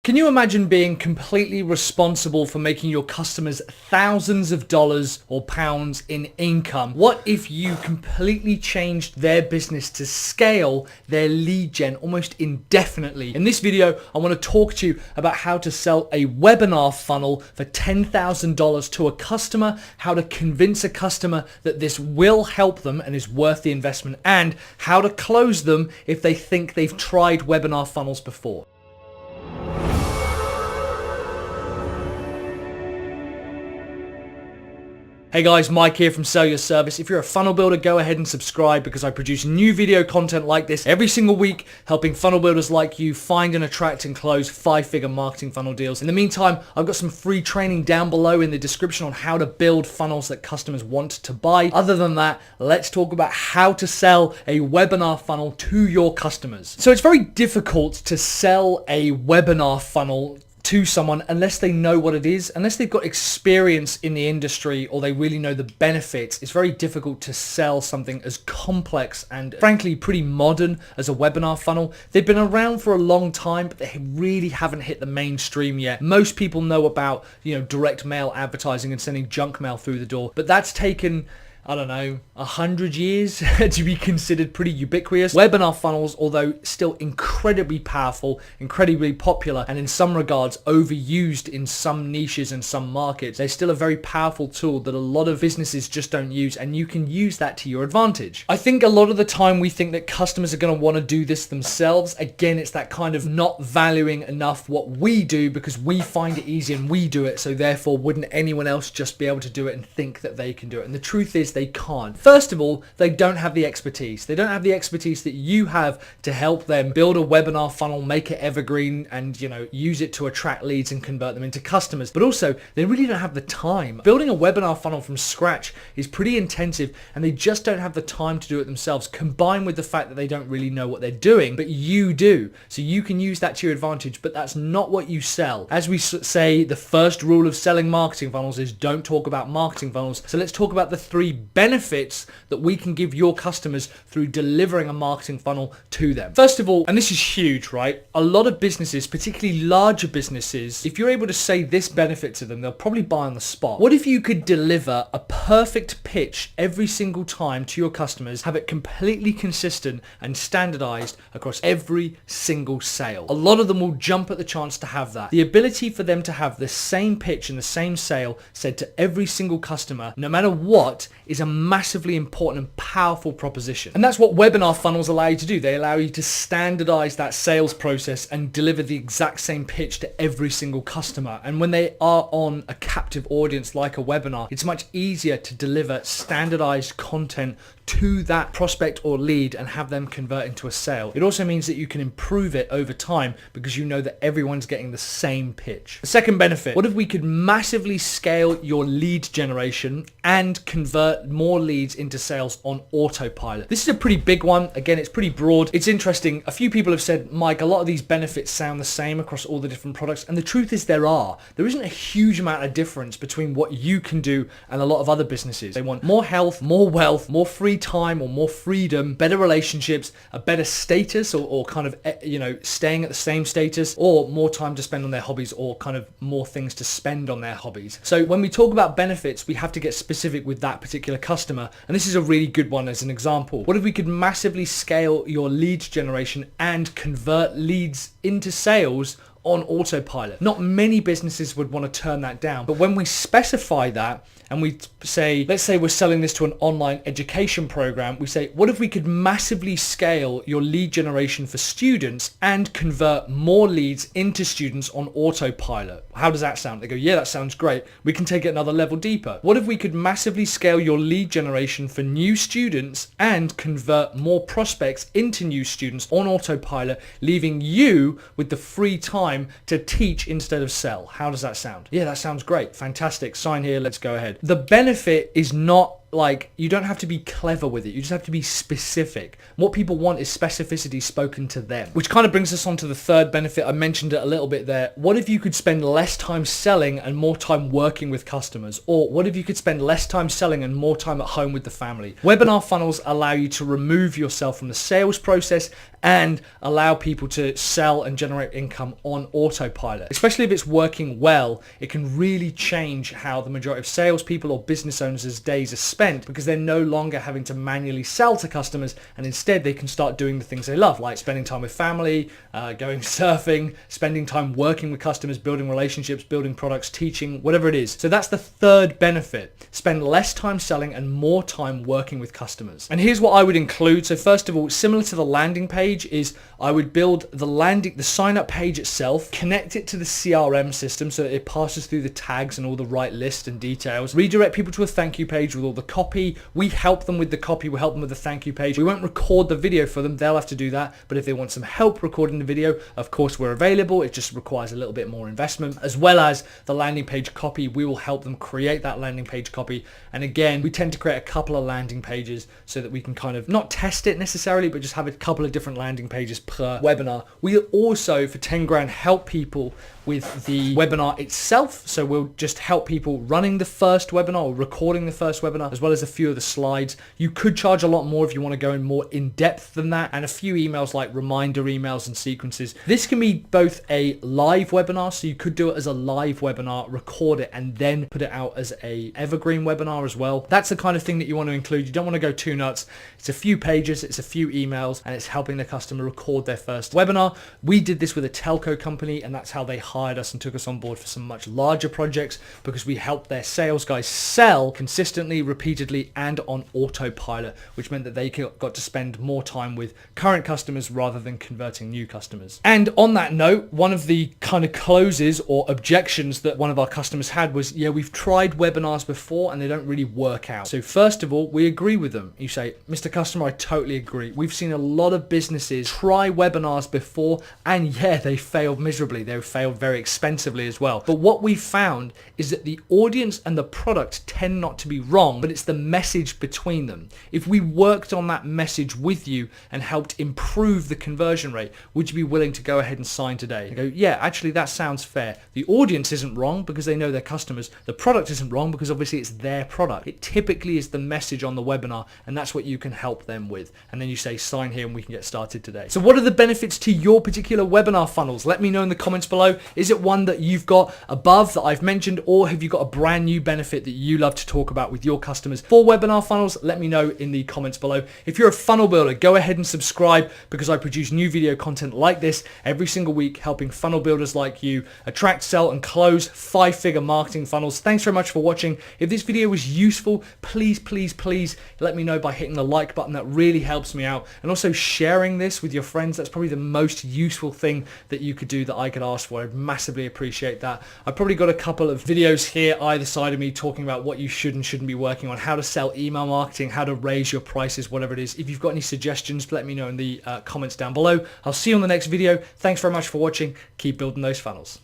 Can you imagine being completely responsible for making your customers thousands of dollars or pounds in income? What if you completely changed their business to scale their lead gen almost indefinitely? In this video, I want to talk to you about how to sell a webinar funnel for $10,000 to a customer, how to convince a customer that this will help them and is worth the investment, and how to close them if they think they've tried webinar funnels before. Hey guys, Mike here from Sell Your Service. If you're a funnel builder, go ahead and subscribe because I produce new video content like this every single week, helping funnel builders like you find and attract and close 5-figure marketing funnel deals. In the meantime, I've got some free training down below in the description on how to build funnels that customers want to buy. Other than that, let's talk about how to sell a webinar funnel to your customers. So it's very difficult to sell a webinar funnel to someone unless they know what it is, unless they've got experience in the industry or they really know the benefits. It's very difficult to sell something as complex and frankly pretty modern as a webinar funnel. They've been around for a long time, but they really haven't hit the mainstream yet. Most people know about, direct mail advertising and sending junk mail through the door, but that's taken, I don't know, 100 years to be considered pretty ubiquitous. Webinar funnels, although still incredibly powerful, incredibly popular, and in some regards overused in some niches and some markets, they're still a very powerful tool that a lot of businesses just don't use, and you can use that to your advantage. I think a lot of the time we think that customers are going to want to do this themselves. Again, it's that kind of not valuing enough what we do because we find it easy and we do it, so therefore wouldn't anyone else just be able to do it and think that they can do it? And the truth is they can't. First of all, they don't have the expertise. They don't have the expertise that you have to help them build a webinar funnel, make it evergreen, and use it to attract leads and convert them into customers. But also, they really don't have the time. Building a webinar funnel from scratch is pretty intensive, and they just don't have the time to do it themselves, combined with the fact that they don't really know what they're doing, but you do. So you can use that to your advantage, but that's not what you sell. As we say, the first rule of selling marketing funnels is don't talk about marketing funnels. So let's talk about the 3 benefits that we can give your customers through delivering a marketing funnel to them. First of all, and this is huge, right? A lot of businesses, particularly larger businesses, if you're able to say this benefit to them, they'll probably buy on the spot. What if you could deliver a perfect pitch every single time to your customers, have it completely consistent and standardized across every single sale? A lot of them will jump at the chance to have that. The ability for them to have the same pitch and the same sale said to every single customer, no matter what, is a massively important and powerful proposition. And that's what webinar funnels allow you to do. They allow you to standardize that sales process and deliver the exact same pitch to every single customer. And when they are on a captive audience like a webinar, it's much easier to deliver standardized content to that prospect or lead and have them convert into a sale. It also means that you can improve it over time because you know that everyone's getting the same pitch. The second benefit, what if we could massively scale your lead generation and convert more leads into sales on autopilot? This is a pretty big one. Again, it's pretty broad. It's interesting. A few people have said, Mike, a lot of these benefits sound the same across all the different products. And the truth is there isn't a huge amount of difference between what you can do and a lot of other businesses. They want more health, more wealth, more free time or more freedom, better relationships, a better status or kind of, staying at the same status, or more time to spend on their hobbies, or kind of more things to spend on their hobbies. So when we talk about benefits, we have to get specific with that particular customer. And this is a really good one as an example. What if we could massively scale your lead generation and convert leads into sales on autopilot? Not many businesses would want to turn that down, but when we specify that and we say, let's say we're selling this to an online education program, we say, what if we could massively scale your lead generation for students and convert more leads into students on autopilot? How does that sound? They go, yeah, that sounds great. We can take it another level deeper. What if we could massively scale your lead generation for new students and convert more prospects into new students on autopilot, leaving you with the free time to teach instead of sell? How does that sound? Yeah, that sounds great. Fantastic. Sign here. Let's go ahead. The benefit is not like, you don't have to be clever with it. You just have to be specific. What people want is specificity spoken to them, which kind of brings us on to the third benefit. I mentioned it a little bit there. What if you could spend less time selling and more time working with customers? Or what if you could spend less time selling and more time at home with the family? Webinar funnels allow you to remove yourself from the sales process and allow people to sell and generate income on autopilot. Especially if it's working well, it can really change how the majority of salespeople or business owners' days are spent, because they're no longer having to manually sell to customers, and instead they can start doing the things they love, like spending time with family, going surfing, spending time working with customers, building relationships, building products, teaching, whatever it is. So that's the third benefit. Spend less time selling and more time working with customers. And here's what I would include. So first of all, similar to the landing page, is I would build the sign up page itself, connect it to the CRM system so that it passes through the tags and all the right lists and details, redirect people to a thank you page with all the copy. We help them with the copy, we help them with the thank you page. We won't record the video for them, they'll have to do that, but if they want some help recording the video, of course we're available. It just requires a little bit more investment. As well as the landing page copy, we will help them create that landing page copy. And again, we tend to create a couple of landing pages so that we can kind of not test it necessarily, but just have a couple of different landing pages per webinar. We also, for 10 grand, help people with the webinar itself. So we'll just help people running the first webinar or recording the first webinar, as well as a few of the slides. You could charge a lot more if you want to go in more in depth than that, and a few emails like reminder emails and sequences. This can be both a live webinar, so you could do it as a live webinar, record it, and then put it out as a evergreen webinar as well. That's the kind of thing that you want to include. You don't want to go too nuts. It's a few pages, it's a few emails, and it's helping the customer record their first webinar. We did this with a telco company, and that's how they hired us and took us on board for some much larger projects, because we helped their sales guys sell consistently, repeatedly, and on autopilot, which meant that they got to spend more time with current customers rather than converting new customers. And on that note, one of the kind of closes or objections that one of our customers had was, yeah, we've tried webinars before and they don't really work out. So first of all, we agree with them. You say, Mr. Customer, I totally agree. We've seen a lot of businesses try webinars before, and yeah, they failed miserably. They failed very expensively as well. But what we found is that the audience and the product tend not to be wrong, but it's the message between them. If we worked on that message with you and helped improve the conversion rate, would you be willing to go ahead and sign today? And go, yeah, actually that sounds fair. The audience isn't wrong because they know their customers. The product isn't wrong because obviously it's their product. It typically is the message on the webinar, and that's what you can help them with. And then you say, sign here and we can get started today. So what are the benefits to your particular webinar funnels? Let me know in the comments below. Is it one that you've got above that I've mentioned, or have you got a brand new benefit that you love to talk about with your customers for webinar funnels? Let me know in the comments below. If you're a funnel builder, go ahead and subscribe, because I produce new video content like this every single week, helping funnel builders like you attract, sell, and close 5-figure marketing funnels. Thanks very much for watching. If this video was useful, please let me know by hitting the like button. That really helps me out. And also sharing this with your friends. That's probably the most useful thing that you could do that I could ask for. I'd massively appreciate that. I've probably got a couple of videos here either side of me talking about what you should and shouldn't be working on, how to sell email marketing, how to raise your prices, whatever it is. If you've got any suggestions, let me know in the comments down below. I'll see you on the next video. Thanks very much for watching. Keep building those funnels.